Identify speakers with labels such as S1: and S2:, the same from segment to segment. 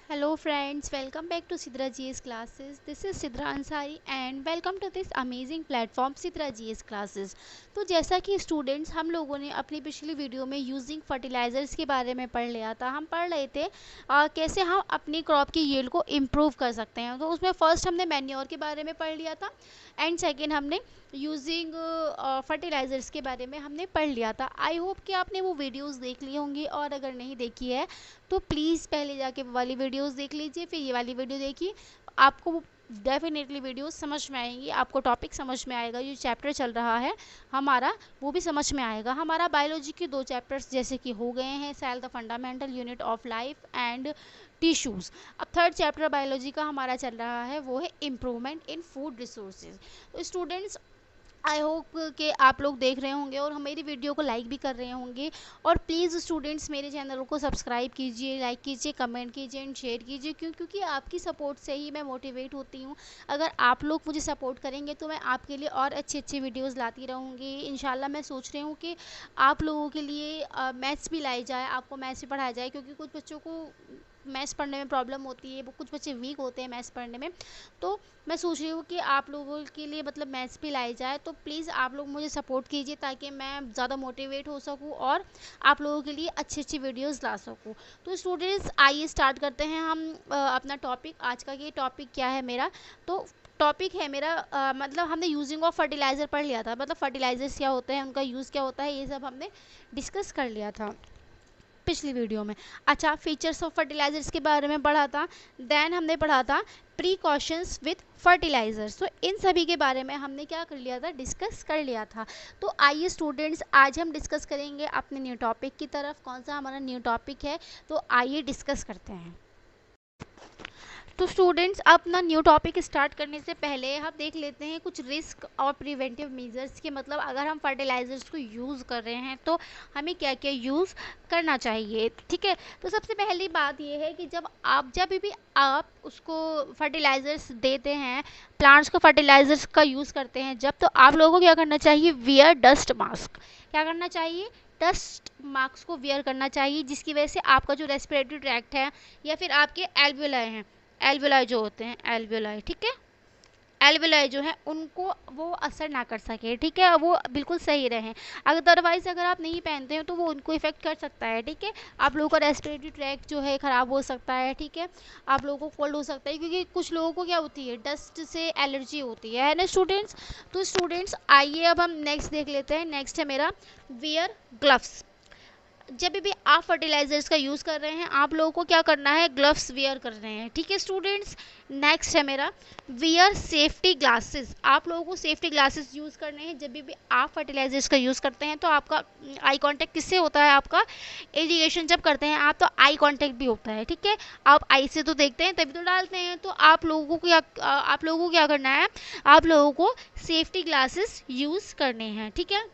S1: Hello friends, welcome back to Sidra GS classes. This is Sidra Ansari and welcome to this amazing platform Sidra GS classes. तो जैसा कि students हम लोगों ने अपनी पिछली वीडियो में यूजिंग फर्टिलाइज़र्स के बारे में पढ़ लिया था। हम पढ़ रहे थे कैसे हम अपनी क्रॉप की यील्ड को इम्प्रूव कर सकते हैं। तो उसमें फर्स्ट हमने मैन्योर के बारे में पढ़ लिया था एंड सेकेंड हमने यूजिंग फर्टिलाइज़र्स के बारे में हमने पढ़ लिया था। आई होप कि आपने वो वीडियोस देख ली होंगी और अगर नहीं देखी है तो प्लीज़ पहले जाके वो वाली वीडियोस देख लीजिए, फिर ये वाली वीडियो देखिए। आपको डेफिनेटली वीडियोस समझ में आएंगी, आपको टॉपिक समझ में आएगा, जो चैप्टर चल रहा है हमारा वो भी समझ में आएगा। हमारा बायोलॉजी के 2 चैप्टर्स जैसे कि हो गए हैं, cell the fundamental unit of life and tissues. अब थर्ड चैप्टर बायोलॉजी का हमारा चल रहा है वो है इम्प्रूवमेंट इन फूड रिसोर्सेज। तो स्टूडेंट्स आई होप कि आप लोग देख रहे होंगे और मेरी वीडियो को लाइक भी कर रहे होंगे। और प्लीज़ स्टूडेंट्स मेरे चैनल को सब्सक्राइब कीजिए, लाइक कीजिए, कमेंट कीजिए एंड शेयर कीजिए, क्योंकि आपकी सपोर्ट से ही मैं मोटिवेट होती हूँ। अगर आप लोग मुझे सपोर्ट करेंगे तो मैं आपके लिए और अच्छी अच्छी वीडियोस लाती रहूँगी। इंशाल्लाह मैं सोच रही हूँ कि आप लोगों के लिए मैथ्स भी लाई जाए, आपको मैथ्स भी पढ़ाया जाए, क्योंकि कुछ बच्चों को मैथ्स पढ़ने में प्रॉब्लम होती है, वो कुछ बच्चे वीक होते हैं मैथ्स पढ़ने में। तो मैं सोच रही हूँ कि आप लोगों के लिए मतलब मैथ्स भी लाई जाए। तो प्लीज़ आप लोग मुझे सपोर्ट कीजिए ताकि मैं ज़्यादा मोटिवेट हो सकूँ और आप लोगों के लिए अच्छी अच्छी वीडियोस ला सकूँ। तो स्टूडेंट्स आइए स्टार्ट करते हैं हम अपना टॉपिक। आज का ये टॉपिक क्या है मेरा, तो टॉपिक है मेरा मतलब हमने यूजिंग ऑफ फर्टिलाइज़र पढ़ लिया था, मतलब फर्टिलाइजर्स क्या होते हैं, उनका यूज़ क्या होता है, ये सब हमने डिस्कस कर लिया था पिछली वीडियो में। अच्छा, फीचर्स ऑफ फर्टिलाइजर्स के बारे में पढ़ा था, देन हमने पढ़ा था प्रीकॉशंस विथ फर्टिलाइजर्स। तो इन सभी के बारे में हमने क्या कर लिया था, डिस्कस कर लिया था। तो आइए स्टूडेंट्स आज हम डिस्कस करेंगे अपने न्यू टॉपिक की तरफ। कौन सा हमारा न्यू टॉपिक है, तो आइए डिस्कस करते हैं। तो स्टूडेंट्स अपना न्यू टॉपिक स्टार्ट करने से पहले हम देख लेते हैं कुछ रिस्क और प्रिवेंटिव मेजर्स के, मतलब अगर हम फर्टिलाइजर्स को यूज़ कर रहे हैं तो हमें क्या क्या यूज़ करना चाहिए। ठीक है, तो सबसे पहली बात ये है कि जब भी आप उसको फर्टिलाइजर्स देते हैं, प्लांट्स को फर्टिलाइजर्स का यूज़ करते हैं जब, तो आप लोगों को क्या करना चाहिए, वियर डस्ट मास्क। क्या करना चाहिए, डस्ट मास्क को वियर करना चाहिए, जिसकी वजह से आपका जो रेस्पिरेटरी ट्रैक्ट है या फिर आपके एल्वियोलाई हैं, एल्वियोलाई जो होते हैं, एल्वियोलाई, ठीक है, एल्वियोलाई जो है उनको वो असर ना कर सके, ठीक है, वो बिल्कुल सही रहें। अदरवाइज़ अगर आप नहीं पहनते हैं तो वो उनको इफेक्ट कर सकता है, ठीक है। आप लोगों का रेस्पिरेटरी ट्रैक्ट जो है ख़राब हो सकता है, ठीक है, आप लोगों को कोल्ड हो सकता है, क्योंकि कुछ लोगों को क्या होती है, डस्ट से एलर्जी होती है ना स्टूडेंट्स। तो स्टूडेंट्स आइए अब हम नेक्स्ट देख लेते हैं। नेक्स्ट है मेरा वियर ग्लव्स। जब भी आप फर्टिलाइजर्स का यूज़ कर रहे हैं आप लोगों को क्या करना है, ग्लव्स वियर कर रहे हैं, ठीक है स्टूडेंट्स। नेक्स्ट है मेरा वियर सेफ्टी ग्लासेस। आप लोगों को सेफ्टी ग्लासेस यूज़ करने हैं जब भी आप फर्टिलाइजर्स का यूज़ करते हैं। तो आपका आई कांटेक्ट किससे होता है, आपका इरिगेशन जब करते हैं आप तो आई कांटेक्ट भी होता है, ठीक है। आप आई से तो देखते हैं तभी तो डालते हैं। तो आप लोगों को क्या करना है, आप लोगों को सेफ्टी ग्लासेस यूज़ करने हैं, ठीक है।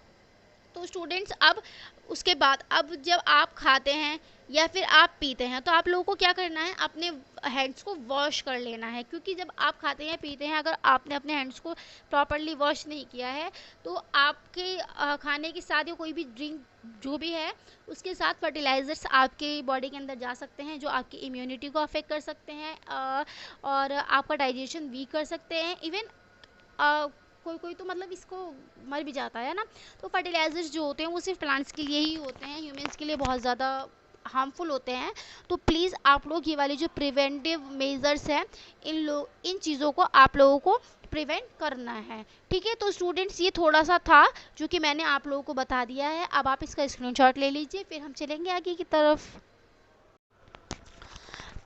S1: तो स्टूडेंट्स अब उसके बाद अब जब आप खाते हैं या फिर आप पीते हैं तो आप लोगों को क्या करना है, अपने हैंड्स को वॉश कर लेना है, क्योंकि जब आप खाते हैं पीते हैं अगर आपने अपने हैंड्स को प्रॉपरली वॉश नहीं किया है तो आपके खाने के साथ या कोई भी ड्रिंक जो भी है उसके साथ फर्टिलाइजर्स आपके बॉडी के अंदर जा सकते हैं, जो आपकी इम्यूनिटी को अफेक्ट कर सकते हैं और आपका डाइजेशन वीक कर सकते हैं। इवन कोई कोई तो मतलब इसको मर भी जाता है ना। तो फर्टिलाइजर्स जो होते हैं वो सिर्फ प्लांट्स के लिए ही होते हैं, ह्यूमंस के लिए बहुत ज़्यादा हार्मफुल होते हैं। तो प्लीज़ आप लोग ये वाली जो प्रिवेंटिव मेजर्स हैं इन चीज़ों को आप लोगों को प्रिवेंट करना है, ठीक है। तो स्टूडेंट्स ये थोड़ा सा था जो कि मैंने आप लोगों को बता दिया है। अब आप इसका स्क्रीनशॉट ले लीजिए, फिर हम चलेंगे आगे की तरफ।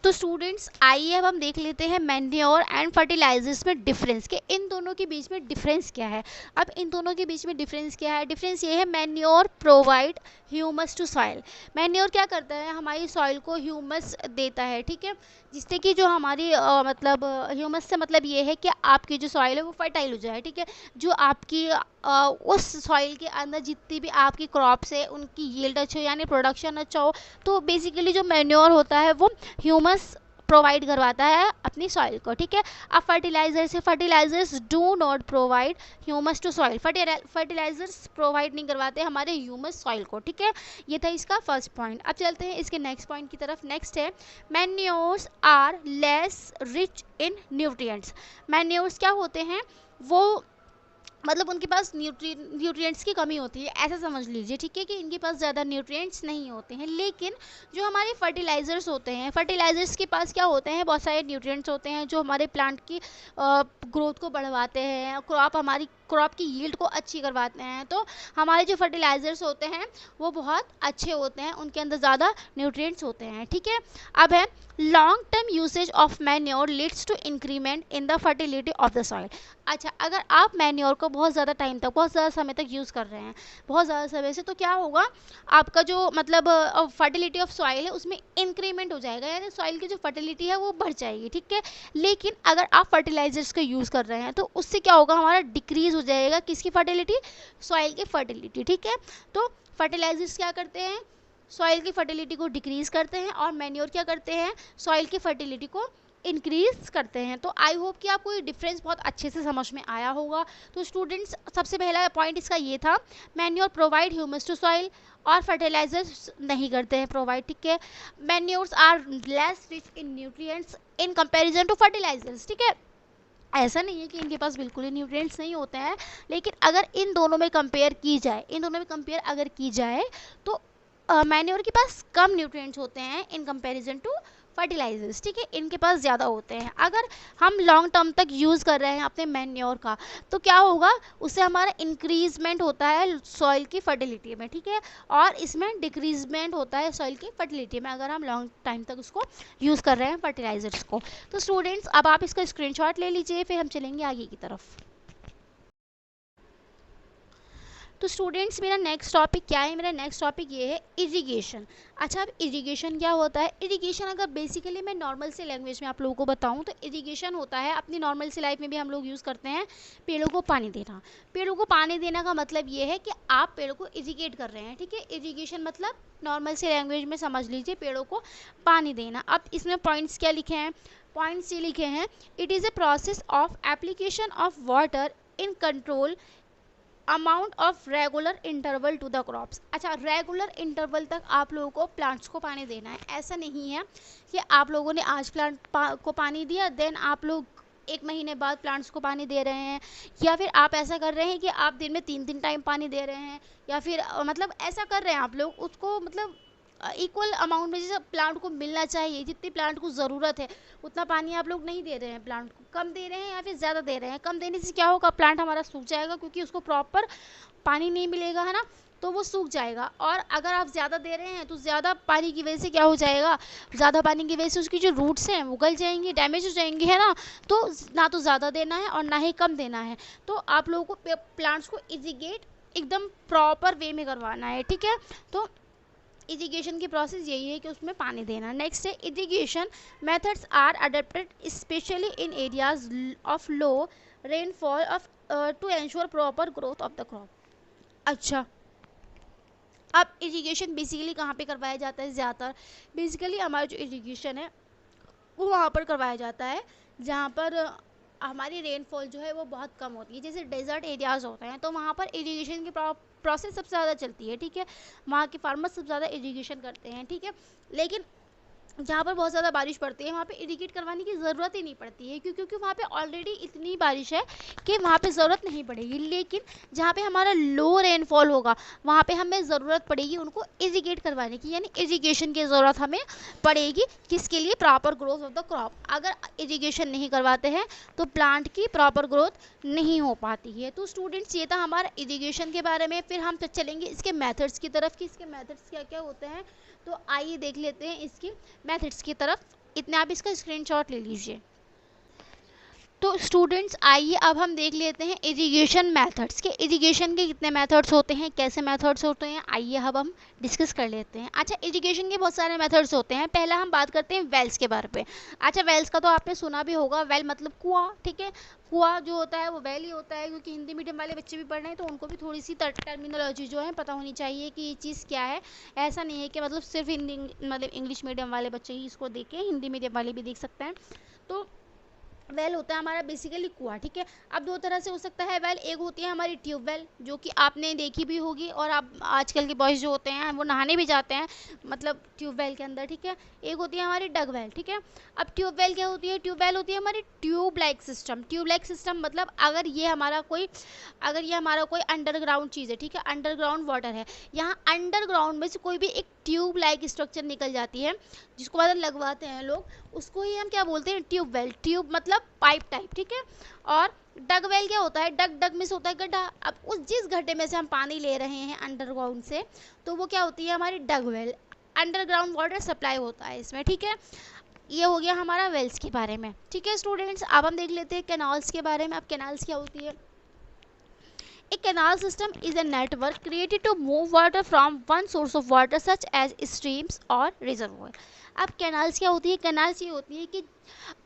S1: तो स्टूडेंट्स आइए अब हम देख लेते हैं मैन्योर एंड फर्टिलाइजर्स में डिफरेंस, के इन दोनों के बीच में डिफरेंस क्या है। अब इन दोनों के बीच में डिफरेंस क्या है, डिफरेंस ये है, manure provide humus to soil. Manure क्या करता है, हमारी सॉइल को ह्यूमस देता है, ठीक है, जिससे कि जो हमारी मतलब ह्यूमस से मतलब ये है कि आपकी जो सॉइल है वो फर्टाइल हो जाए, ठीक है। जो आपकी उस सॉइल के अंदर जितनी भी आपकी क्रॉप्स है उनकी यील्ड अच्छा हो, यानी प्रोडक्शन अच्छा हो। तो बेसिकली जो मैन्योर होता है वो ह्यूमस प्रोवाइड करवाता है अपनी सॉइल को, ठीक है। अब fertilizers do not provide humus to soil, fertilizers provide नहीं करवाते हमारे ह्यूमस सॉइल को, ठीक है। ये था इसका फर्स्ट पॉइंट। अब चलते हैं इसके नेक्स्ट पॉइंट की तरफ। नेक्स्ट है manures are less rich in nutrients. Manures क्या होते हैं, वो मतलब उनके पास न्यूट्रिएंट्स की कमी होती है, ऐसा समझ लीजिए, ठीक है, कि इनके पास ज़्यादा न्यूट्रिएंट्स नहीं होते हैं। लेकिन जो हमारे फर्टिलाइज़र्स होते हैं, फर्टिलाइज़र्स के पास क्या होते हैं, बहुत सारे न्यूट्रिएंट्स होते हैं जो हमारे प्लांट की ग्रोथ को बढ़वाते हैं, क्रॉप की यील्ड को अच्छी करवाते हैं। तो हमारे जो फर्टिलाइज़र्स होते हैं वो बहुत अच्छे होते हैं, उनके अंदर ज़्यादा न्यूट्रिएंट्स होते हैं, ठीक है। अब है long term usage of manure leads to increment in the fertility of the soil. अच्छा, अगर आप मैन्योर को बहुत ज़्यादा टाइम तक, बहुत ज़्यादा समय तक यूज़ कर रहे हैं, बहुत ज़्यादा समय से, तो क्या होगा, आपका जो मतलब फर्टिलिटी ऑफ सॉइल है उसमें इंक्रीमेंट हो जाएगा, यानी सॉइल की जो फर्टिलिटी है वो बढ़ जाएगी, ठीक है। लेकिन अगर आप फर्टिलाइजर्स का यूज़ कर रहे हैं तो उससे क्या होगा, हमारा डिक्रीज़ हो जाएगा किसकी फर्टिलिटी, सॉइल की फर्टिलिटी, ठीक है। तो फर्टिलाइजर्स क्या करते हैं, सॉइल की फर्टिलिटी को डिक्रीज़ करते हैं, और मैन्योर क्या करते हैं, सॉइल की फर्टिलिटी को इंक्रीज करते हैं। तो आई होप कि आपको ये डिफरेंस बहुत अच्छे से समझ में आया होगा। तो स्टूडेंट्स, सबसे पहला पॉइंट इसका ये था, manure provide humus to soil, और फर्टिलाइजर्स नहीं करते हैं प्रोवाइड, ठीक है। Manures are less rich in nutrients in comparison to fertilizers, ठीक है। ऐसा नहीं है कि इनके पास बिल्कुल ही न्यूट्रिएंट्स नहीं होते हैं, लेकिन अगर इन दोनों में कंपेयर अगर की जाए तो मैन्योर के पास कम न्यूट्रिएंट्स होते हैं इन कंपैरिजन टू फर्टिलाइजर्स, ठीक है, इनके पास ज़्यादा होते हैं। अगर हम लॉन्ग टर्म तक यूज़ कर रहे हैं अपने मैन्योर का, तो क्या होगा, उससे हमारा इंक्रीजमेंट होता है सॉइल की फर्टिलिटी में, ठीक है, और इसमें डिक्रीजमेंट होता है सॉइल की फर्टिलिटी में, अगर हम लॉन्ग टाइम तक उसको यूज़ कर रहे हैं फर्टिलाइजर्स को। तो स्टूडेंट्स, अब आप इसका स्क्रीनशॉट ले लीजिए, फिर हम चलेंगे आगे की तरफ। तो स्टूडेंट्स, मेरा नेक्स्ट टॉपिक क्या है, मेरा नेक्स्ट टॉपिक ये है इरिगेशन। अच्छा, अब इरिगेशन क्या होता है, इरिगेशन अगर बेसिकली मैं नॉर्मल से लैंग्वेज में आप लोगों को बताऊं तो इरिगेशन होता है, अपनी नॉर्मल से लाइफ में भी हम लोग यूज़ करते हैं, पेड़ों को पानी देना। पेड़ों को पानी देना का मतलब ये है कि आप पेड़ों को इरिगेट कर रहे हैं, ठीक है। इरिगेशन मतलब नॉर्मल से लैंग्वेज में समझ लीजिए, पेड़ों को पानी देना। अब इसमें पॉइंट्स क्या लिखे हैं, पॉइंट्स ये लिखे हैं, it is a process of application of water in control amount of regular interval to the crops. अच्छा, रेगुलर इंटरवल तक आप लोगों को प्लांट्स को पानी देना है। ऐसा नहीं है कि आप लोगों ने आज को पानी दिया, देन आप लोग 1 महीने बाद प्लांट्स को पानी दे रहे हैं, या फिर आप ऐसा कर रहे हैं कि आप दिन में 3 टाइम पानी दे रहे हैं, या फिर मतलब ऐसा कर रहे हैं आप लोग उसको, मतलब इक्वल अमाउंट में जैसे प्लांट को मिलना चाहिए, जितनी प्लांट को ज़रूरत है उतना पानी आप लोग नहीं दे रहे हैं, प्लांट को कम दे रहे हैं या फिर ज़्यादा दे रहे हैं। कम देने से क्या होगा, प्लांट हमारा सूख जाएगा, क्योंकि उसको प्रॉपर पानी नहीं मिलेगा, है ना, तो वो सूख जाएगा। और अगर आप ज़्यादा दे रहे हैं तो ज़्यादा पानी की वजह से क्या हो जाएगा, ज़्यादा पानी की वजह से उसकी जो रूट्स हैं वो गल जाएंगी, डैमेज हो जाएंगी, है ना। तो ना तो ज़्यादा देना है और ना ही कम देना है। तो आप लोगों को प्लांट्स को इरिगेट एकदम प्रॉपर वे में करवाना है, ठीक है। तो इरिगेशन की प्रोसेस यही है कि उसमें पानी देना। नेक्स्ट है irrigation methods are adapted specially in areas of low rainfall of to ensure proper growth of the crop. अच्छा, अब इरिगेशन बेसिकली कहाँ पे करवाया जाता है, ज़्यादातर बेसिकली हमारा जो इरिगेशन है वो वहाँ पर करवाया जाता है जहाँ पर हमारी रेनफॉल जो है वो बहुत कम होती है। जैसे डेजर्ट एरियाज़ होते हैं तो वहाँ पर इरिगेशन की प्रोसेस सबसे ज़्यादा चलती है, ठीक है। वहाँ के फार्मर्स सबसे ज़्यादा इरिगेशन करते हैं, ठीक है। लेकिन जहाँ पर बहुत ज़्यादा बारिश पड़ती है वहाँ पे इरिगेट करवाने की ज़रूरत ही नहीं पड़ती है, क्योंकि वहाँ पे ऑलरेडी इतनी बारिश है कि वहाँ पे ज़रूरत नहीं पड़ेगी। लेकिन जहाँ पे हमारा लो रेनफॉल होगा वहाँ पे हमें ज़रूरत पड़ेगी उनको इरिगेट करवाने की, यानी इरिगेशन की ज़रूरत हमें पड़ेगी। किसके लिए, proper growth of the crop. अगर इरिगेशन नहीं करवाते हैं तो प्लांट की प्रॉपर ग्रोथ नहीं हो पाती है। तो स्टूडेंट्स, ये था हमारा इरिगेशन के बारे में। फिर हम चलेंगे इसके मेथड्स की तरफ कि इसके मेथड्स क्या क्या होते हैं। तो आइए देख लेते हैं इसकी मेथड्स की तरफ। इतने आप इसका स्क्रीनशॉट ले लीजिए। तो स्टूडेंट्स आइए अब हम देख लेते हैं इरिगेशन मेथड्स के। इरिगेशन के कितने मेथड्स होते हैं, कैसे मेथड्स होते हैं, आइए अब हम डिस्कस कर लेते हैं। अच्छा, इरिगेशन के बहुत सारे मेथड्स होते हैं। पहला हम बात करते हैं वेल्स के बारे में। अच्छा, वेल्स का तो आपने सुना भी होगा, वेल मतलब कुआं, ठीक है। कुआं जो होता है वो वेल ही होता है, क्योंकि हिंदी मीडियम वाले बच्चे भी पढ़ रहे हैं तो उनको भी थोड़ी सी टर्मिनोलॉजी जो है पता होनी चाहिए कि ये चीज़ क्या है। ऐसा नहीं है कि मतलब सिर्फ हिंदी मतलब इंग्लिश मीडियम वाले बच्चे ही इसको देखें, हिंदी मीडियम वाले भी देख सकते हैं। तो वेल होता है हमारा बेसिकली कुआं, ठीक है। अब दो तरह से हो सकता है वेल। एक होती है हमारी ट्यूबवेल, जो कि आपने देखी भी होगी, और आप आजकल के बॉयज़ जो होते हैं वो नहाने भी जाते हैं मतलब ट्यूबवेल के अंदर, ठीक है। एक होती है हमारी डगवेल, ठीक है। अब ट्यूबवेल क्या होती है, ट्यूबवेल होती है हमारी tube like system. Tube like system मतलब अगर ये हमारा कोई अंडरग्राउंड चीज़ है, ठीक है, अंडरग्राउंड वाटर है, यहाँ अंडरग्राउंड में से कोई भी एक ट्यूब लाइक स्ट्रक्चर निकल जाती है, जिसको मतलब लगवाते हैं लोग, उसको ही हम क्या बोलते हैं, ट्यूबवेल। ट्यूब मतलब पाइप टाइप, ठीक है। और डगवेल क्या होता है, डग डग में से होता है गड्ढा। अब उस जिस गड्ढे में से हम पानी ले रहे हैं अंडरग्राउंड से, तो वो क्या होती है हमारी डगवेल। अंडरग्राउंड वाटर सप्लाई होता है इसमें, ठीक है। ये हो गया हमारा वेल्स के बारे में, ठीक है स्टूडेंट्स। अब हम देख लेते हैं कैनाल्स के बारे में। अब कैनाल्स क्या होती है, A canal system is a network created to move water from one source of water such as streams or reservoir. अब कैनाल्स क्या होती है, कैनाल्स ये होती है कि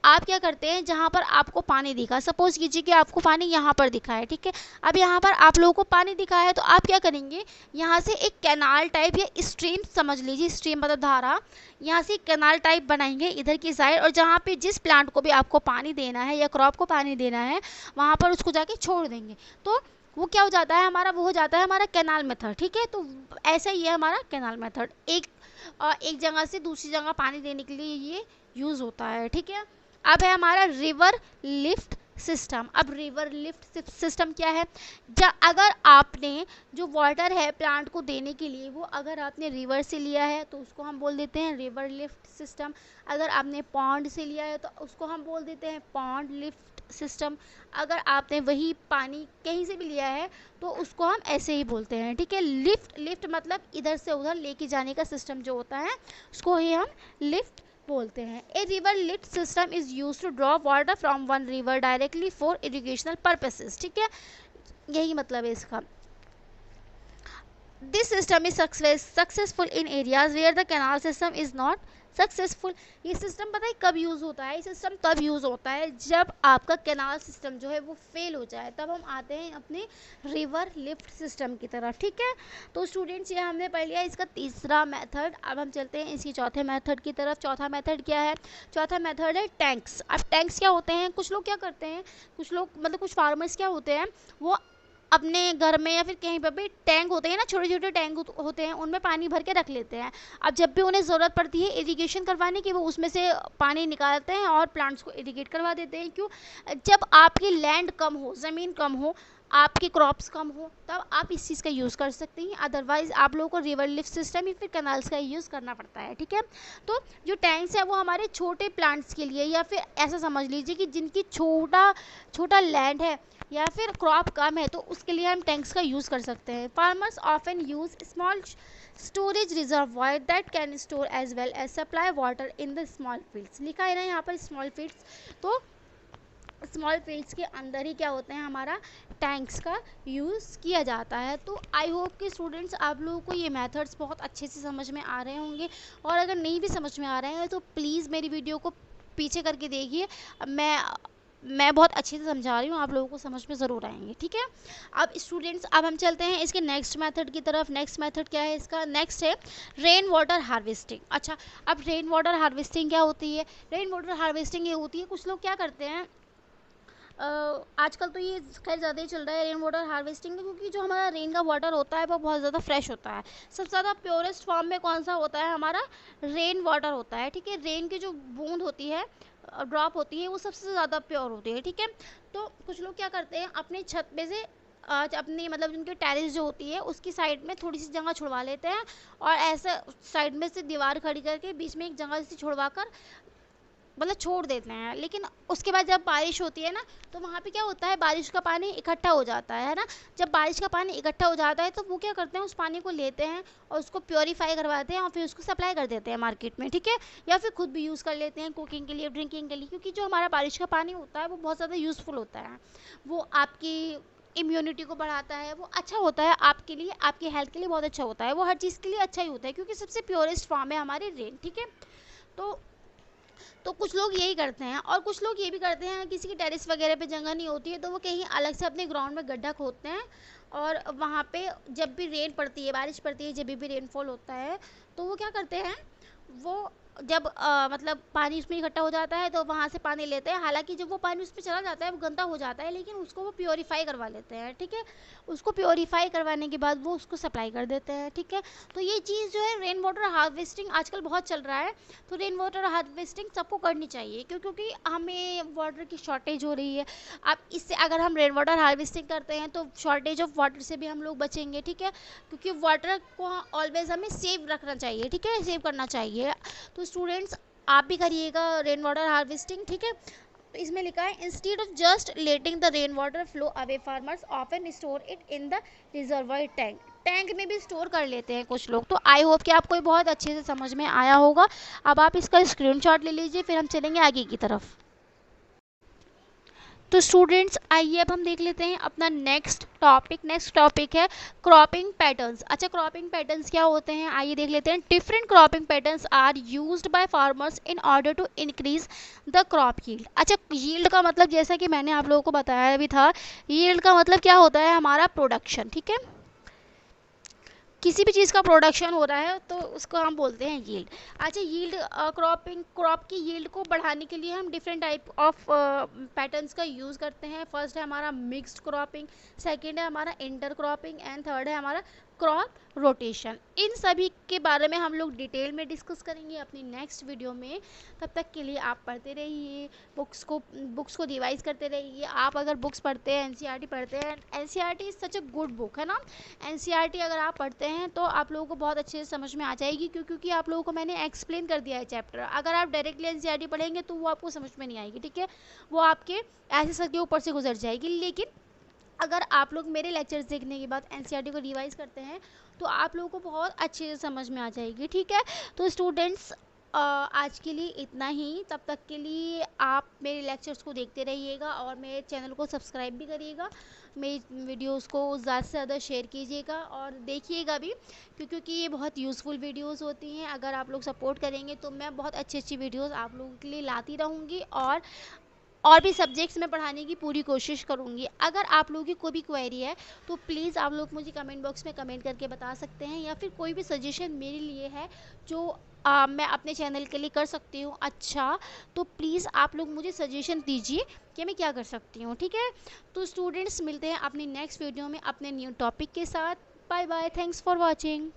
S1: आप क्या करते हैं, जहाँ पर आपको पानी दिखा, सपोज कीजिए कि आपको पानी यहाँ पर दिखा है, ठीक है। अब यहाँ पर आप लोगों को पानी दिखा है तो आप क्या करेंगे, यहाँ से एक कैनाल टाइप या स्ट्रीम समझ लीजिए, स्ट्रीम मतलब धारा, यहाँ से कैनाल टाइप बनाएंगे इधर की साइड, और जहाँ पे जिस प्लांट को भी आपको पानी देना है या क्रॉप को पानी देना है वहाँ पर उसको जाके छोड़ देंगे। तो वो क्या हो जाता है हमारा, वो हो जाता है हमारा कैनाल मेथड, ठीक है। तो ऐसा ही है हमारा कैनाल मेथड, एक जगह से दूसरी जगह पानी देने के लिए ये यूज़ होता है, ठीक है। अब है हमारा रिवर लिफ्ट सिस्टम। अब रिवर लिफ्ट सिस्टम क्या है, अगर आपने जो वाटर है प्लांट को देने के लिए वो अगर आपने रिवर से लिया है तो उसको हम बोल देते हैं रिवर लिफ्ट सिस्टम। अगर आपने पॉन्ड से लिया है तो उसको हम बोल देते हैं पॉन्ड लिफ्ट सिस्टम। अगर आपने वही पानी कहीं से भी लिया है तो उसको हम ऐसे ही बोलते हैं, ठीक है। लिफ्ट, लिफ्ट मतलब इधर से उधर लेके जाने का सिस्टम जो होता है उसको ही हम लिफ्ट बोलते हैं। A river lift system is use to draw water from one river directly for irrigational purposes, ठीक है। यही मतलब है इसका। This system is successful in areas where the canal system is not successful. ये सिस्टम पता है कब यूज़ होता है, ये सिस्टम तब यूज़ होता है जब आपका कैनाल सिस्टम जो है वो फेल हो जाए, तब हम आते हैं अपने रिवर लिफ्ट सिस्टम की तरफ, ठीक है। तो स्टूडेंट्स ये हमने पढ़ लिया इसका तीसरा मेथड। अब हम चलते हैं इसकी चौथे मेथड की तरफ। चौथा मेथड क्या है, चौथा मेथड है टैंक्स। अब टैंक्स क्या होते हैं, कुछ लोग क्या करते हैं, कुछ लोग मतलब कुछ फार्मर्स क्या होते हैं, वो अपने घर में या फिर कहीं पर भी टैंक होते हैं ना, छोटे छोटे टैंक होते हैं, उनमें पानी भर के रख लेते हैं। अब जब भी उन्हें ज़रूरत पड़ती है इरिगेशन करवाने की, वो उसमें से पानी निकालते हैं और प्लांट्स को इरिगेट करवा देते हैं। क्यों, जब आपकी लैंड कम हो, ज़मीन कम हो, आपकी क्रॉप्स कम हो, तब आप इस चीज़ का यूज़ कर सकते हैं। अदरवाइज़ आप लोगों को रिवर लिफ्ट सिस्टम या फिर कैनाल्स का यूज़ करना पड़ता है, ठीक है। तो जो टैंक्स है वो हमारे छोटे प्लांट्स के लिए, या फिर ऐसा समझ लीजिए कि जिनकी छोटा छोटा लैंड है या फिर क्रॉप कम है, तो उसके लिए हम टैंक्स का यूज़ कर सकते हैं। Farmers often use small storage reservoir that can store as well as supply water in the small fields. लिखा है ना यहाँ पर स्मॉल फील्ड्स, तो स्मॉल फील्ड्स के अंदर ही क्या होते हैं हमारा टैंक्स का यूज़ किया जाता है। तो आई होप कि स्टूडेंट्स आप लोगों को ये मेथड्स बहुत अच्छे से समझ में आ रहे होंगे, और अगर नहीं भी समझ में आ रहे हैं तो प्लीज़ मेरी वीडियो को पीछे करके देखिए। मैं बहुत अच्छे से समझा रही हूँ, आप लोगों को समझ में ज़रूर आएंगे, ठीक है। अब स्टूडेंट्स अब हम चलते हैं इसके नेक्स्ट मेथड की तरफ। नेक्स्ट मेथड क्या है इसका, नेक्स्ट है रेन वाटर हार्वेस्टिंग। अच्छा, अब रेन वाटर हार्वेस्टिंग क्या होती है, रेन वाटर हार्वेस्टिंग ये होती है, कुछ लोग क्या करते हैं, आजकल तो ये खैर ज़्यादा ही चल रहा है रेन वाटर हार्वेस्टिंग का, क्योंकि जो हमारा रेन का वाटर होता है वो बहुत ज़्यादा फ्रेश होता है। सबसे ज़्यादा प्योरेस्ट फॉर्म में कौन सा होता है, हमारा रेन वाटर होता है, ठीक है। रेन की जो बूंद होती है, ड्रॉप होती है, वो सबसे ज़्यादा प्योर होती है, ठीक है। तो कुछ लोग क्या करते हैं, अपने छत पे से अपनी मतलब उनकी टेरेस जो होती है उसकी साइड में थोड़ी सी जगह छुड़वा लेते हैं, और ऐसे साइड में से दीवार खड़ी करके बीच में एक जगह से छुड़वा कर मतलब छोड़ देते हैं। लेकिन उसके बाद जब बारिश होती है ना, तो वहाँ पे क्या होता है, बारिश का पानी इकट्ठा हो जाता है ना। जब बारिश का पानी इकट्ठा हो जाता है तो वो क्या करते हैं, उस पानी को लेते हैं और उसको प्योरीफाई करवाते हैं और फिर उसको सप्लाई कर देते हैं मार्केट में, ठीक है। या फिर खुद भी यूज़ कर लेते हैं कुकिंग के लिए, ड्रिंकिंग के लिए, क्योंकि जो हमारा बारिश का पानी होता है वो बहुत ज़्यादा यूज़फुल होता है। वो आपकी इम्यूनिटी को बढ़ाता है, वो अच्छा होता है आपके लिए, आपकी हेल्थ के लिए बहुत अच्छा होता है, वो हर चीज़ के लिए अच्छा ही होता है, क्योंकि सबसे प्योरेस्ट फॉर्म है हमारे रेन, ठीक है। तो कुछ लोग यही करते हैं, और कुछ लोग ये भी करते हैं, किसी की टेरेस वगैरह पे जगह नहीं होती है तो वो कहीं अलग से अपने ग्राउंड में गड्ढा खोदते हैं, और वहाँ पे जब भी रेन पड़ती है, बारिश पड़ती है, जब भी रेनफॉल होता है, तो वो क्या करते हैं, वो जब मतलब पानी उसमें इकट्ठा हो जाता है तो वहाँ से पानी लेते हैं। हालांकि जब वो पानी उसमें चला जाता है वो गंदा हो जाता है, लेकिन उसको वो प्योरीफाई करवा लेते हैं, ठीक है। उसको प्योरीफाई करवाने के बाद वो उसको सप्लाई कर देते हैं, ठीक है। तो ये चीज़ जो है, रेन वाटर हार्वेस्टिंग आजकल बहुत चल रहा है। तो रेन वाटर हार्वेस्टिंग सबको करनी चाहिए, क्योंकि हमें वाटर की शॉर्टेज हो रही है। अब इससे अगर हम रेन वाटर हार्वेस्टिंग करते हैं तो शॉर्टेज ऑफ वाटर से भी हम लोग बचेंगे, ठीक है। क्योंकि वाटर को ऑलवेज हमें सेव रखना चाहिए, ठीक है, सेव करना चाहिए। तो स्टूडेंट्स, आप भी करिएगा रेन वाटर हार्वेस्टिंग, ठीक है। तो इसमें लिखा है, instead of just letting the rain water flow away, farmers often store it in the reservoir tank. Tank में भी स्टोर कर लेते हैं कुछ लोग। तो आई होप कि आपको ये बहुत अच्छे से समझ में आया होगा। अब आप इसका स्क्रीनशॉट ले लीजिए, फिर हम चलेंगे आगे की तरफ। तो स्टूडेंट्स, आइए अब हम देख लेते हैं अपना नेक्स्ट टॉपिक है क्रॉपिंग पैटर्न्स। अच्छा, क्रॉपिंग पैटर्न्स क्या होते हैं, आइए देख लेते हैं। Different cropping patterns are used by farmers in order to increase the crop yield. अच्छा, यील्ड का मतलब, जैसा कि मैंने आप लोगों को बताया भी था, यील्ड का मतलब क्या होता है, हमारा प्रोडक्शन, ठीक है। किसी भी चीज़ का प्रोडक्शन हो रहा है तो उसको हम बोलते हैं यील्ड। अच्छा, यील्ड क्रॉप की यील्ड को बढ़ाने के लिए हम डिफरेंट टाइप ऑफ पैटर्न्स का यूज़ करते हैं। फर्स्ट है हमारा मिक्स्ड क्रॉपिंग, सेकंड है हमारा इंटर क्रॉपिंग, एंड थर्ड है हमारा क्रॉप रोटेशन। इन सभी के बारे में हम लोग डिटेल में डिस्कस करेंगे अपनी नेक्स्ट वीडियो में। तब तक के लिए आप पढ़ते रहिए, बुक्स को रिवाइज करते रहिए। आप अगर बुक्स पढ़ते हैं, एनसीईआरटी पढ़ते हैं, NCERT is such a good book, है ना। एनसीईआरटी अगर आप पढ़ते हैं तो आप लोगों को बहुत अच्छे से समझ में आ जाएगी, क्योंकि आप लोगों को मैंने एक्सप्लेन कर दिया है चैप्टर। अगर आप डायरेक्टली एनसीईआरटी पढ़ेंगे तो वो आपको समझ में नहीं आएगी, ठीक है। वो आपके ऐसे सर के ऊपर से गुजर जाएगी। लेकिन अगर आप लोग मेरे लेक्चर्स देखने के बाद एनसीईआरटी को रिवाइज करते हैं तो आप लोगों को बहुत अच्छे से समझ में आ जाएगी, ठीक है। तो स्टूडेंट्स, आज के लिए इतना ही। तब तक के लिए आप मेरे लेक्चर्स को देखते रहिएगा और मेरे चैनल को सब्सक्राइब भी करिएगा। मेरी वीडियोस को ज़्यादा से ज़्यादा शेयर कीजिएगा और देखिएगा भी, क्योंकि ये बहुत यूज़फुल वीडियोस होती हैं। अगर आप लोग सपोर्ट करेंगे तो मैं बहुत अच्छी अच्छी वीडियोस आप लोगों के लिए लाती रहूँगी, और भी सब्जेक्ट्स में पढ़ाने की पूरी कोशिश करूँगी। अगर आप लोगों की कोई भी क्वेरी है तो प्लीज़ आप लोग मुझे कमेंट बॉक्स में कमेंट करके बता सकते हैं, या फिर कोई भी सजेशन मेरे लिए है जो मैं अपने चैनल के लिए कर सकती हूँ, अच्छा, तो प्लीज़ आप लोग मुझे सजेशन दीजिए कि मैं क्या कर सकती हूँ, ठीक है। तो स्टूडेंट्स, मिलते हैं अपनी नेक्स्ट वीडियो में अपने न्यू टॉपिक के साथ। Bye bye, thanks for watching.